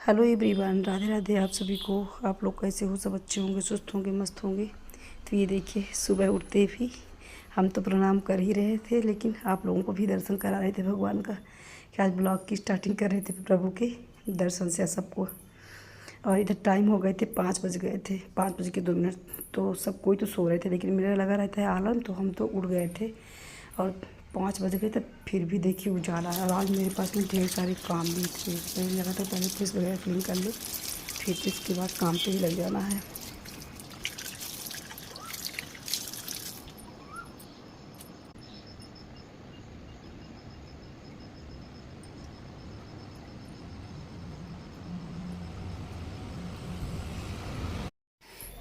Hello everyone, Radhe Radhe आप सभी को। आप लोग कैसे हो? सब अच्छे होंगे, सुस्त होंगे, मस्त होंगे। तो ये देखिए, सुबह उठते भी हम तो प्रणाम कर ही रहे थे, लेकिन आप लोगों को भी दर्शन करा रहे थे भगवान का, कि आज ब्लॉग की स्टार्टिंग कर रहे थे प्रभु के दर्शन से सबको। और इधर टाइम हो गए थे, 5 बज गए थे, 5 बज के 2 मिनट। तो सब कोई तो सो रहे थे, लेकिन मेरा लगा रहता है आलम, तो हम तो उठ गए थे। और 5 बज गए, तब फिर भी देखिए उजाला है। और आज मेरे पास में ढेर सारे काम भी थे, तो मुझे लगा था पहले फ्रिज वगैरह क्लीन कर ले, फिर इसके बाद काम पे ही लग जाना है।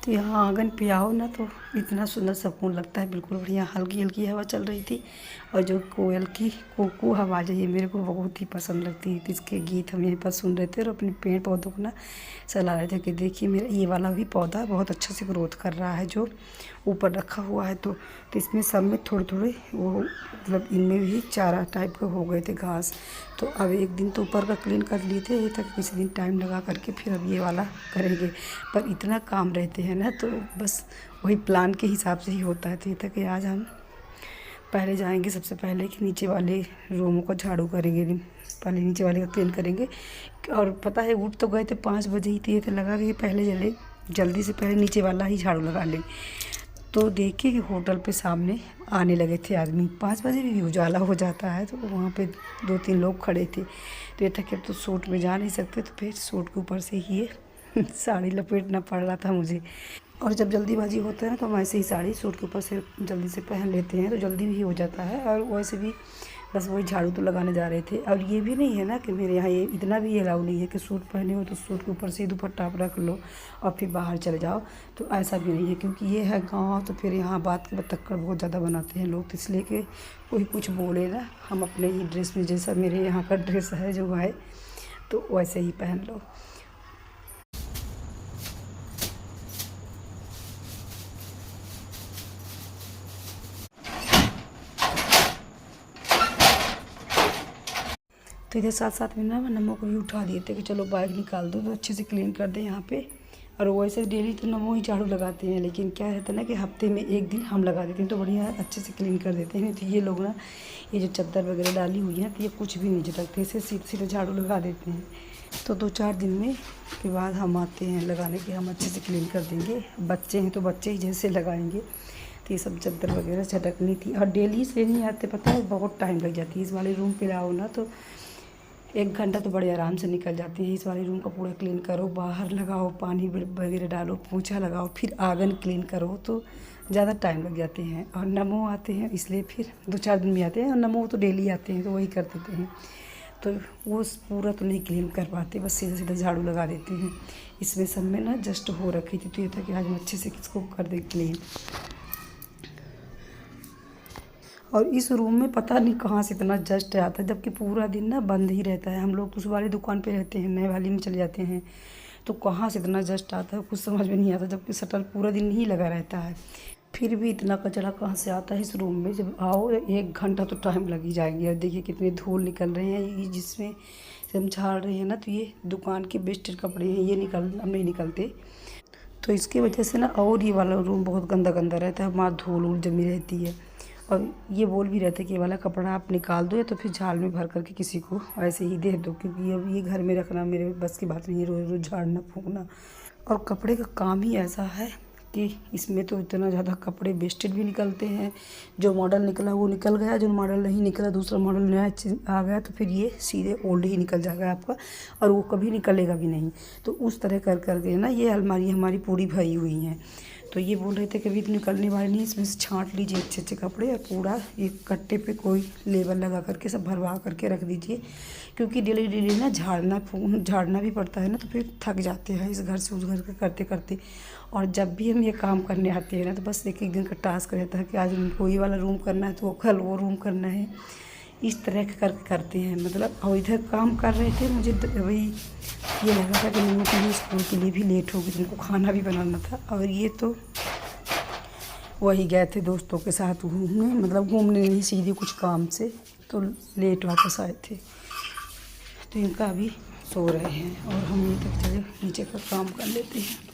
तो यहाँ आंगन पे आओ ना, तो इतना सुंदर सुकून लगता है, बिल्कुल बढ़िया। हल्की हल्की हवा चल रही थी, और जो कोयल की कुकू आवाज़ है, ये मेरे को बहुत ही पसंद लगती है। इसके गीत हम यहीं पर सुन रहे थे, और अपने पेड़ पौधों को ना सलाह रहे थे कि देखिए मेरा ये वाला भी पौधा बहुत अच्छे से ग्रोथ कर रहा है, जो ऊपर रखा हुआ है। तो इसमें सब में थोड़े थोड़े वो, मतलब इनमें भी चारा टाइप का हो गए थे, घास। तो अब एक दिन तो ऊपर का क्लीन कर लिए थे, ये तक किसी दिन टाइम लगा करके फिर अब ये वाला करेंगे। पर इतना काम रहते हैं ना, तो बस वही प्लान के हिसाब से ही होता है। तो ये था कि आज हम पहले जाएंगे, सबसे पहले कि नीचे वाले रूमों को झाड़ू करेंगे, पहले नीचे वाले का क्लीन करेंगे। और पता है, उठ तो गए थे 5 बजे ही, तो ये तो लगा कि पहले जल्दी से पहले नीचे वाला ही झाड़ू लगा लें। तो देखिए कि होटल पे सामने आने लगे थे आदमी। 5 बजे भी उजाला हो जाता है, तो वहाँ पे 2-3 लोग खड़े थे। तो ये था कि अब तो सूट में जा नहीं सकते, तो फिर सूट के ऊपर से ही ये साड़ी लपेटना पड़ रहा था मुझे। और जब जल्दीबाजी होता है ना, तो हम ऐसे ही साड़ी सूट के ऊपर से जल्दी से पहन लेते हैं, तो जल्दी भी हो जाता है। और वैसे भी बस वही झाड़ू तो लगाने जा रहे थे। और ये भी नहीं है ना कि मेरे यहाँ ये इतना भी अलाउ नहीं है कि सूट पहने हो तो सूट के ऊपर से ही दुपट्टा आप रख लो और फिर बाहर चले जाओ। तो ऐसा भी नहीं है, क्योंकि ये है गाँव, तो फिर यहाँ बात के बतक्कड़ बहुत ज़्यादा बनाते हैं लोग। तो इसलिए कि कोई कुछ बोले ना, हम अपने ही ड्रेस में, जैसा मेरे यहाँ का ड्रेस है जो है, तो वैसे ही पहन लो। तो इधर साथ साथ में ना नमो को भी उठा दिए थे कि चलो बाइक निकाल दो, तो अच्छे से क्लीन कर दें यहाँ पे। और वैसे डेली तो नमो ही झाड़ू लगाते हैं, लेकिन क्या रहता है ना कि हफ्ते में एक दिन हम लगा देते हैं, तो बढ़िया अच्छे से क्लीन कर देते हैं। तो ये लोग ना, ये जो चादर वगैरह डाली हुई है, तो ये कुछ भी नहीं झटकते, इसे सीधे सीधे झाड़ू लगा देते हैं। तो 2-4 दिन में के बाद हम आते हैं लगाने के, हम अच्छे से क्लीन कर देंगे। बच्चे हैं तो बच्चे ही जैसे लगाएंगे। तो ये सब चादर वगैरह झटकनी थी, और डेली से नहीं आते, पता है बहुत टाइम लग जाती है। इस वाले रूम पे आओ ना, तो 1 घंटा तो बड़े आराम से निकल जाती है। इस वाले रूम को पूरा क्लीन करो, बाहर लगाओ, पानी वगैरह डालो, पोछा लगाओ, फिर आंगन क्लीन करो, तो ज़्यादा टाइम लग जाते हैं। और नमो आते हैं, इसलिए फिर 2-4 दिन में आते हैं, और नमो तो डेली आते हैं, तो वही कर देते हैं। तो वो पूरा तो नहीं क्लीन कर पाते, बस सीधा सीधा झाड़ू लगा देते हैं। इसमें सब में ना जस्ट हो रखी थी, तो ये था कि आज हम अच्छे से किसको कर दें क्लीन। और इस रूम में पता नहीं कहाँ से इतना जस्ट आता है, जबकि पूरा दिन ना बंद ही रहता है। हम लोग तो उस वाली दुकान पे रहते हैं, नए वाली में चले जाते हैं, तो कहाँ से इतना जस्ट आता है कुछ समझ में नहीं आता, जबकि शटर पूरा दिन ही लगा रहता है। फिर भी इतना कचरा कहाँ से आता है इस रूम में। जब आओ 1 घंटा तो टाइम लग ही जाएगी। और देखिए कितने धूल निकल रहे हैं, ये जिसमें से हम झाड़ रहे हैं ना, तो ये दुकान के वेस्टेड कपड़े हैं, ये अब नहीं निकलते। तो इसकी वजह से ना और ये वाला रूम बहुत गंदा गंदा रहता है, वहाँ धूल वूल जमी रहती है। और ये बोल भी रहते हैं कि ये वाला कपड़ा आप निकाल दो, या तो फिर झाड़ में भर करके किसी को ऐसे ही दे दो, क्योंकि अब ये घर में रखना मेरे बस की बात नहीं है, रोज़ रोज़ झाड़ना फूंकना। और कपड़े का काम ही ऐसा है कि इसमें तो इतना ज़्यादा कपड़े वेस्टेड भी निकलते हैं। जो मॉडल निकला वो निकल गया, जो मॉडल नहीं निकला, दूसरा मॉडल नया आ गया, तो फिर ये सीधे ओल्ड ही निकल जाएगा आपका, और वो कभी निकलेगा भी नहीं। तो उस तरह कर करके ना ये अलमारी हमारी पूरी भरी हुई हैं। तो ये बोल रहे थे कि अभी तो निकलने वाले नहीं, इसमें से छांट लीजिए अच्छे अच्छे कपड़े, और पूरा एक कट्टे पे कोई लेबल लगा करके सब भरवा करके रख दीजिए, क्योंकि डेली डेली ना झाड़ना भी पड़ता है ना, तो फिर थक जाते हैं इस घर से उस घर का करते करते। और जब भी हम ये काम करने आते हैं ना, तो बस एक एक दिन का टास्क रहता है कि आज उनको ये वाला रूम करना है, तो कल वो रूम करना है। इस तरह के करते हैं मतलब। और इधर काम कर रहे थे, मुझे वही ये लगा था कि नन्नू के लिए स्कूल के लिए भी लेट होगी, तो उनको खाना भी बनाना था। और ये तो वही गए थे दोस्तों के साथ घूमने, मतलब घूमने नहीं, सीधे कुछ काम से, तो लेट वापस आए थे। तो इनका अभी सो रहे हैं और हम ये तक चले नीचे का काम कर लेते हैं।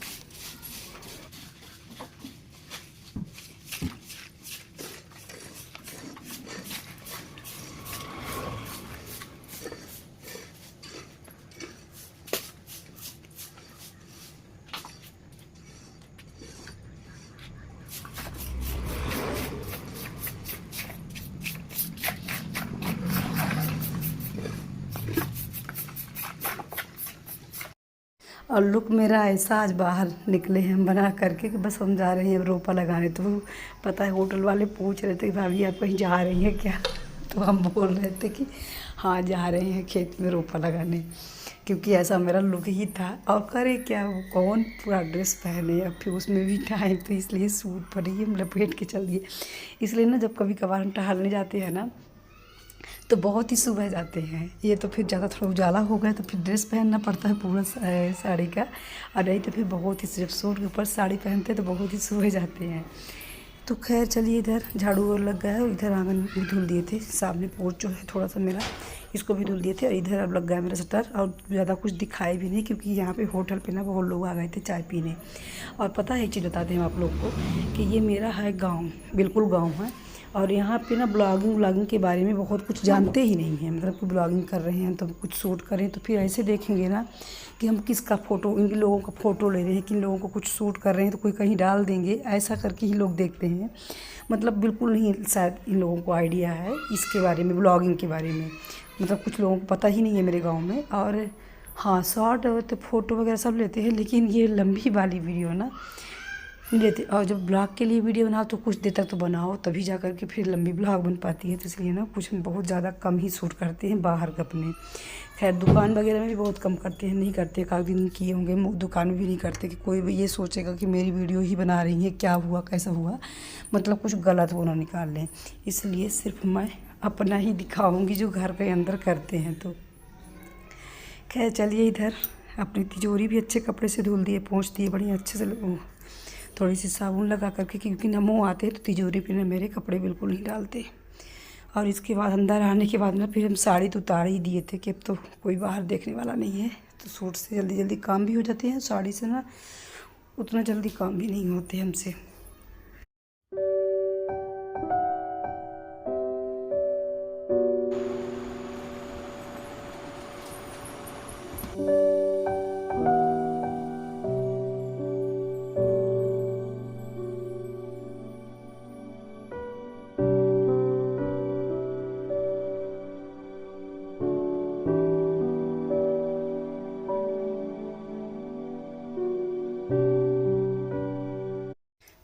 और लुक मेरा ऐसा आज बाहर निकले हैं हम बना करके कि बस हम जा रहे हैं रोपा लगाने। तो पता है होटल वाले पूछ रहे थे कि भाभी आप कहीं जा रही हैं क्या, तो हम बोल रहे थे कि हाँ जा रहे हैं खेत में रोपा लगाने, क्योंकि ऐसा मेरा लुक ही था। और करे क्या, वो कौन पूरा ड्रेस पहने, अब फिर उसमें भी टाइम, तो इसलिए सूट पर ही हम लपेट के चल दिए। इसलिए ना जब कभी कभार हम टहलने जाते हैं ना तो बहुत ही सुबह जाते हैं। ये तो फिर ज़्यादा थोड़ा उजाला हो गया तो फिर ड्रेस पहनना पड़ता है पूरा साड़ी का, और नहीं तो फिर बहुत ही सिर्फ सूट के ऊपर साड़ी पहनते तो बहुत ही सुबह जाते हैं। तो खैर चलिए, इधर झाड़ू और लग गया है, इधर आंगन भी धुल दिए थे, सामने पोर्च जो है थोड़ा सा मेरा, इसको भी धुल दिए थे। और इधर अब लग गया मेरा शटर, और ज़्यादा कुछ दिखाई भी नहीं क्योंकि यहाँ पे होटल पे ना बहुत लोग आ गए थे चाय पीने। और पता है एक चीज़ बताते हैं आप लोग को कि ये मेरा है गाँव, बिल्कुल गाँव है, और यहाँ पे ना ब्लॉगिंग के बारे में बहुत कुछ जानते ही नहीं हैं। मतलब कि ब्लॉगिंग कर रहे हैं तो कुछ शूट करें तो फिर ऐसे देखेंगे ना कि हम किसका फ़ोटो, इन लोगों का फ़ोटो ले रहे हैं, किन लोगों को कुछ शूट कर रहे हैं तो कोई कहीं डाल देंगे, ऐसा करके ही लोग देखते हैं। मतलब बिल्कुल नहीं शायद इन लोगों को आइडिया है इसके बारे में, ब्लॉगिंग के बारे में। मतलब कुछ लोगों को पता ही नहीं है मेरे गाँव में। और हाँ, शॉर्ट तो फ़ोटो वगैरह सब लेते हैं, लेकिन ये लंबी वाली वीडियो ना लेते। और जब ब्लॉग के लिए वीडियो बनाओ तो कुछ देर तक तो बनाओ, तभी जा कर के फिर लंबी ब्लॉग बन पाती है। तो इसलिए ना कुछ बहुत ज़्यादा कम ही शूट करते हैं बाहर का अपने। खैर दुकान वगैरह में भी बहुत कम करते हैं, नहीं करते, काफ़ी दिन किए होंगे दुकान में भी नहीं करते कि कोई भी ये सोचेगा कि मेरी वीडियो ही बना रही है, क्या हुआ कैसा हुआ, मतलब कुछ गलत वो ना निकाल लें। इसलिए सिर्फ मैं अपना ही दिखाऊँगी जो घर के अंदर करते हैं। तो खैर चलिए, इधर अपनी तिजोरी भी अच्छे कपड़े से धुल दिए, पोंछ दिए बढ़िया अच्छे से, थोड़ी सी साबुन लगा करके, क्योंकि नमो आते हैं तो तिजोरी पे ना मेरे कपड़े बिल्कुल नहीं डालते। और इसके बाद अंदर आने के बाद ना फिर हम साड़ी तो उतार ही दिए थे कि अब तो कोई बाहर देखने वाला नहीं है, तो सूट से जल्दी जल्दी काम भी हो जाते हैं, साड़ी से ना उतना जल्दी काम भी नहीं होते हमसे।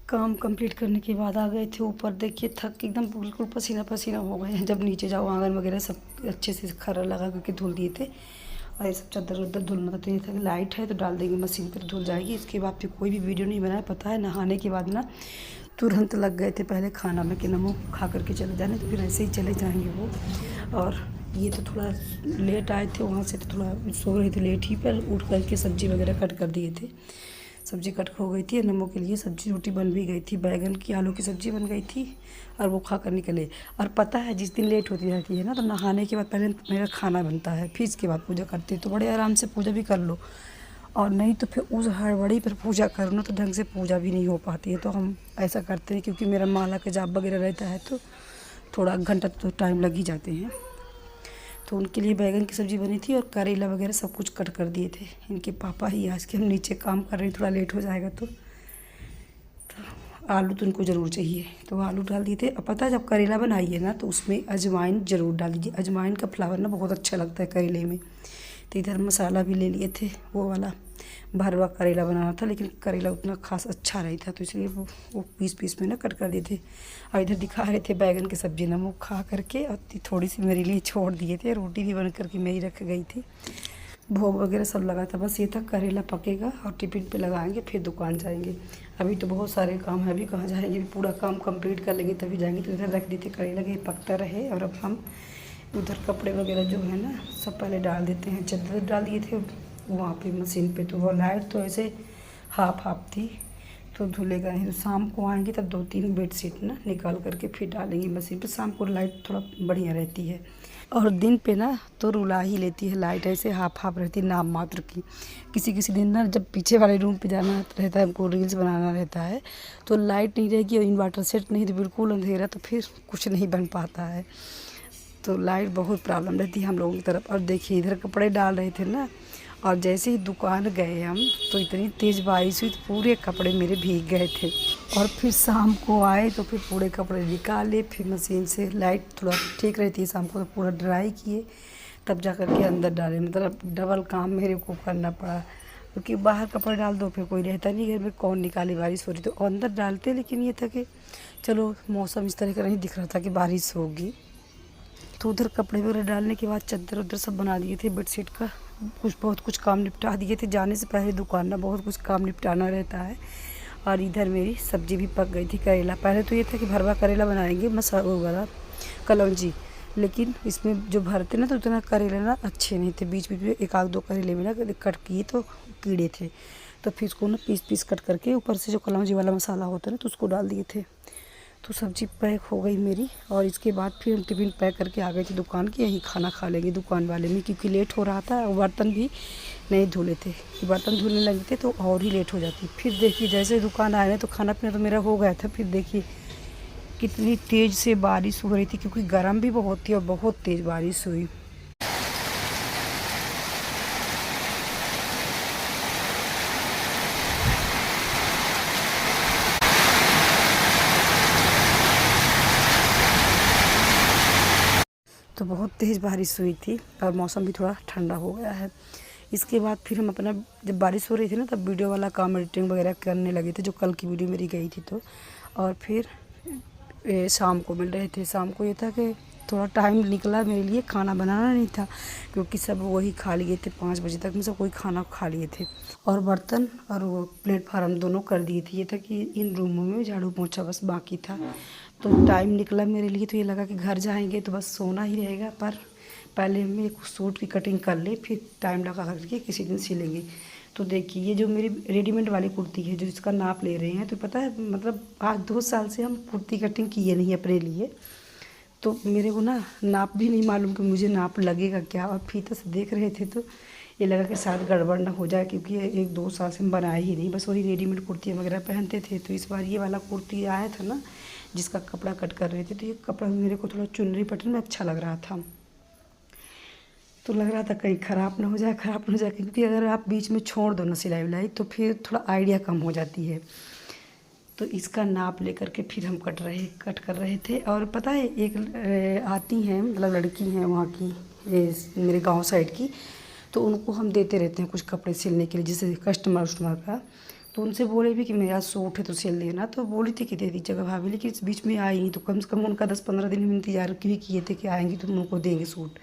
काम कंप्लीट करने के बाद आ गए थे ऊपर, देखिए थक के एकदम बिल्कुल पसीना पसीना हो गए हैं। जब नीचे जाओ आंगन वगैरह सब अच्छे से खरा लगा करके धुल दिए थे, और ये सब चादर उधर धुलना था। तो ये था कि लाइट है तो डाल देंगे मशीन पर, धुल जाएगी। इसके बाद फिर कोई भी वीडियो नहीं बनाया। पता है नहाने के बाद ना तुरंत लग गए थे पहले खाना में कि नमो खा करके चले जाने, तो फिर ऐसे ही चले जाएंगे वो। और ये तो थोड़ा लेट आए थे वहाँ से, तो थोड़ा सो रहे थे लेट ही, पर उठ करके सब्ज़ी वगैरह कट कर दिए थे। सब्ज़ी कट हो गई थी, नमो के लिए सब्ज़ी रोटी बन भी गई थी, बैगन की आलू की सब्ज़ी बन गई थी, और वो खा कर निकले। और पता है जिस दिन लेट होती रहती है ना, तो नहाने के बाद पहले मेरा खाना बनता है, फिर इसके बाद पूजा करती है। तो बड़े आराम से पूजा भी कर लो, और नहीं तो फिर उस हड़बड़ी पर पूजा करो ना तो ढंग से पूजा भी नहीं हो पाती है। तो हम ऐसा करते हैं, क्योंकि मेरा माला का जाप वगैरह रहता है तो थोड़ा घंटा तो टाइम लग ही जाते हैं। तो उनके लिए बैगन की सब्ज़ी बनी थी, और करेला वगैरह सब कुछ कट कर दिए थे इनके पापा ही। आज के हम नीचे काम कर रहे हैं, थोड़ा लेट हो जाएगा तो आलू तो उनको ज़रूर चाहिए, तो आलू डाल दिए थे। अब पता है जब करेला बनाइए ना तो उसमें अजवाइन ज़रूर डाल दीजिए, अजवाइन का फ्लेवर ना बहुत अच्छा लगता है करेले में। तो इधर मसाला भी ले लिए थे, वो वाला भरवा करेला बनाना था, लेकिन करेला उतना खास अच्छा नहीं था, तो इसलिए वो पीस में ना कट कर दिए थे। और इधर दिखा रहे थे बैगन की सब्ज़ी ना, वो खा करके और थोड़ी सी मेरे लिए छोड़ दिए थे। रोटी भी बन करके मेरी रख गई थी, भोग वगैरह सब लगा था। बस ये था करेला पकेगा और टिफिन पे लगाएंगे, फिर दुकान जाएंगे। अभी तो बहुत सारे काम है, अभी कहाँ जाएंगे, पूरा काम कंप्लीट कर लेंगे तभी जाएंगे। तो इधर रख देते करेला के पकता रहे, और अब हम उधर कपड़े वगैरह जो है ना सब पहले डाल देते हैं। चादर डाल दिए थे वहाँ पे मशीन पे, तो वो लाइट तो ऐसे हाफ थी, तो धुलेगा नहीं। तो शाम को आएंगे तब 2-3 बेडशीट ना निकाल करके फिर डालेंगी मशीन पे। शाम को लाइट थोड़ा बढ़िया रहती है, और दिन पे ना तो रुला ही लेती है लाइट, ऐसे हाफ हाफ रहती है नाम मात्र की। किसी किसी दिन ना जब पीछे वाले रूम पे जाना रहता है, हमको रील्स बनाना रहता है, तो लाइट नहीं रहेगी और इन्वर्टर सेट नहीं तो बिल्कुल अंधेरा, तो फिर कुछ नहीं बन पाता है। तो लाइट बहुत प्रॉब्लम रहती है हम लोगों की तरफ। और देखिए इधर कपड़े डाल रहे थे ना, और जैसे ही दुकान गए हम तो इतनी तेज़ बारिश हुई तो पूरे कपड़े मेरे भीग गए थे। और फिर शाम को आए तो फिर पूरे कपड़े निकाले, फिर मशीन से लाइट थोड़ा ठीक रहती है शाम को, तो पूरा ड्राई किए तब जा कर के अंदर डाले। मतलब डबल काम मेरे को करना पड़ा, क्योंकि बाहर कपड़े डाल दो फिर कोई रहता नहीं घर में, कौन निकाले, बारिश हो रही तो अंदर डालते। लेकिन ये था कि चलो मौसम इस तरह का नहीं दिख रहा था कि बारिश होगी। तो उधर कपड़े वगैरह डालने के बाद चादर उधर सब बना दिए थे बेडशीट का, बहुत कुछ काम निपटा दिए थे। जाने से पहले दुकान ना बहुत कुछ काम निपटाना रहता है। और इधर मेरी सब्ज़ी भी पक गई थी, करेला। पहले तो ये था कि भरवा करेला बनाएंगे मसाला वगैरह कलौंजी, लेकिन इसमें जो भरते ना तो उतना करेला ना अच्छे नहीं थे। बीच बीच में 1-2 करेले में ना कट किए तो कीड़े थे, तो फिर उसको ना पीस पीस कट करके ऊपर से जो कलौंजी वाला मसाला होता है ना तो उसको डाल दिए थे। तो सब्ज़ी पैक हो गई मेरी, और इसके बाद फिर हम टिफ़िन पैक करके आ गए थे दुकान के, यहीं खाना खा लेंगे दुकान वाले में, क्योंकि लेट हो रहा था और बर्तन भी नहीं धुले थे। बर्तन धुलने लगे थे तो और ही लेट हो जाती। फिर देखिए जैसे दुकान आए तो खाना पीना तो मेरा हो गया था। फिर देखिए कितनी तेज़ से बारिश हो रही थी, क्योंकि गर्म भी बहुत थी और बहुत तेज़ बारिश हुई। तो बहुत तेज़ बारिश हुई थी और मौसम भी थोड़ा ठंडा हो गया है। इसके बाद फिर हम अपना, जब बारिश हो रही थी ना तब वीडियो वाला काम एडिटिंग वगैरह करने लगे थे, जो कल की वीडियो मेरी गई थी। तो और फिर शाम को मिल रहे थे। शाम को ये था कि थोड़ा टाइम निकला मेरे लिए, खाना बनाना नहीं था, क्योंकि सब वही खा लिए थे 5 बजे तक में, सब कोई खाना खा लिए थे। और बर्तन और वो प्लेटफार्म दोनों कर दिए थे। ये था कि इन रूमों में झाड़ू पोंछा बस बाकी था। तो टाइम निकला मेरे लिए, तो ये लगा कि घर जाएंगे तो बस सोना ही रहेगा, पर पहले हम एक सूट की कटिंग कर ले, फिर टाइम लगा करके किसी दिन सिलेंगे। तो देखिए ये जो मेरी रेडीमेड वाली कुर्ती है, जो इसका नाप ले रहे हैं, तो पता है मतलब आज 2 साल से हम कुर्ती कटिंग किए नहीं अपने लिए, तो मेरे को ना नाप भी नहीं मालूम कि मुझे नाप लगेगा क्या। और फीता से देख रहे थे तो ये लगा कि शायद गड़बड़ ना हो जाए, क्योंकि 1-2 साल से हम बनाए ही नहीं, बस वही रेडीमेड कुर्तियाँ वगैरह पहनते थे। तो इस बार ये वाला कुर्ती आया था ना जिसका कपड़ा कट कर रहे थे, तो ये कपड़ा मेरे को थोड़ा चुनरी पैटर्न में अच्छा लग रहा था। तो लग रहा था कहीं ख़राब ना हो जाए, ख़राब ना हो जाए, क्योंकि अगर आप बीच में छोड़ दो ना सिलाई विलाई तो फिर थोड़ा आइडिया कम हो जाती है। तो इसका नाप लेकर के फिर हम कट कर रहे थे। और पता है एक आती हैं, मतलब लड़की हैं वहाँ की, मेरे गांव साइड की, तो उनको हम देते रहते हैं कुछ कपड़े सिलने के लिए, जैसे कस्टमर उस्टमर का। तो उनसे बोले भी कि मेरा सूट है तो सिल देना, तो बोली थी कि दे दीजिएगा भाभी, लेकिन इस बीच में आई नहीं। तो कम से कम उनका 10-15 दिन हम इंतज़ार भी किए थे कि आएंगी तो हम उनको देंगे सूट,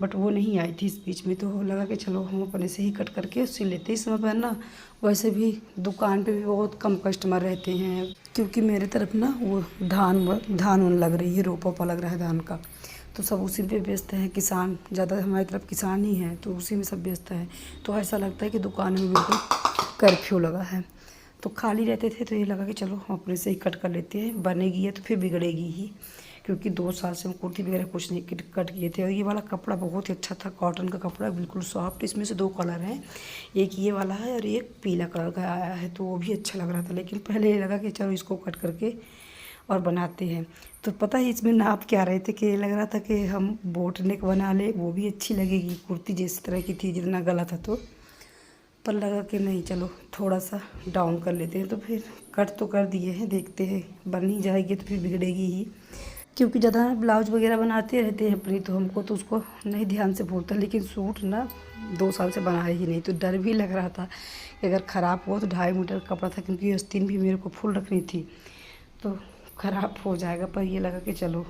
बट वो नहीं आई थी इस बीच में। तो लगा कि चलो हम अपने से ही कट करके सिल लेते। इस समय पर ना वैसे भी दुकान पे भी बहुत कम कस्टमर रहते हैं, क्योंकि मेरे तरफ ना वो धान लग रही है, रोपा लग रहा है धान का, तो सब उसी पे व्यस्त हैं। किसान ज़्यादा हमारी तरफ किसान ही हैं, तो उसी में सब व्यस्त हैं। तो ऐसा लगता है कि दुकान में बिल्कुल कर्फ्यू लगा है। तो खाली रहते थे तो ये लगा कि चलो हम अपने से ही कट कर लेते हैं, बनेगी है तो फिर बिगड़ेगी ही, क्योंकि 2 साल से हम कुर्ती वगैरह कुछ नहीं कट किए थे। और ये वाला कपड़ा बहुत ही अच्छा था, कॉटन का कपड़ा, बिल्कुल सॉफ्ट। इसमें से 2 कलर हैं, एक ये वाला है और एक पीला कलर का आया है, तो वो भी अच्छा लग रहा था। लेकिन पहले ये लगा कि चलो इसको कट करके और बनाते हैं। तो पता है इसमें नाप क्या रहे थे, कि ये लग रहा था कि हम बोट नेक बना ले, वो भी अच्छी लगेगी कुर्ती जिस तरह की थी, जितना गला था। तो पर लगा कि नहीं चलो थोड़ा सा डाउन कर लेते हैं। तो फिर कट तो कर दिए हैं, देखते हैं बन ही जाएगी तो फिर बिगड़ेगी ही, क्योंकि ज़्यादा ब्लाउज वगैरह बनाते रहते हैं अपनी, तो हमको तो उसको नहीं ध्यान से भूलता। लेकिन सूट ना 2 साल से बनाया ही नहीं, तो डर भी लग रहा था कि अगर ख़राब हुआ तो 2.5 मीटर कपड़ा था, क्योंकि आस्तीन भी मेरे को फुल रखनी थी, तो ख़राब हो जाएगा। पर ये लगा कि चलो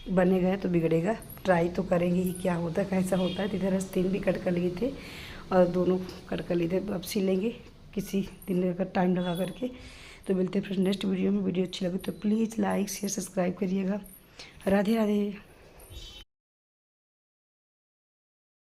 बनेगा तो बिगड़ेगा, ट्राई तो करेंगे ही क्या होता है कैसा होता है। तो इधर आस्तीन भी कट कर लिए थे और दोनों कट कर लिए थे, अब सिलेंगे किसी दिन अगर टाइम लगा करके। तो मिलते हैं फिर नेक्स्ट वीडियो में। वीडियो अच्छी लगे तो प्लीज़ लाइक शेयर सब्सक्राइब करिएगा। राधे राधे।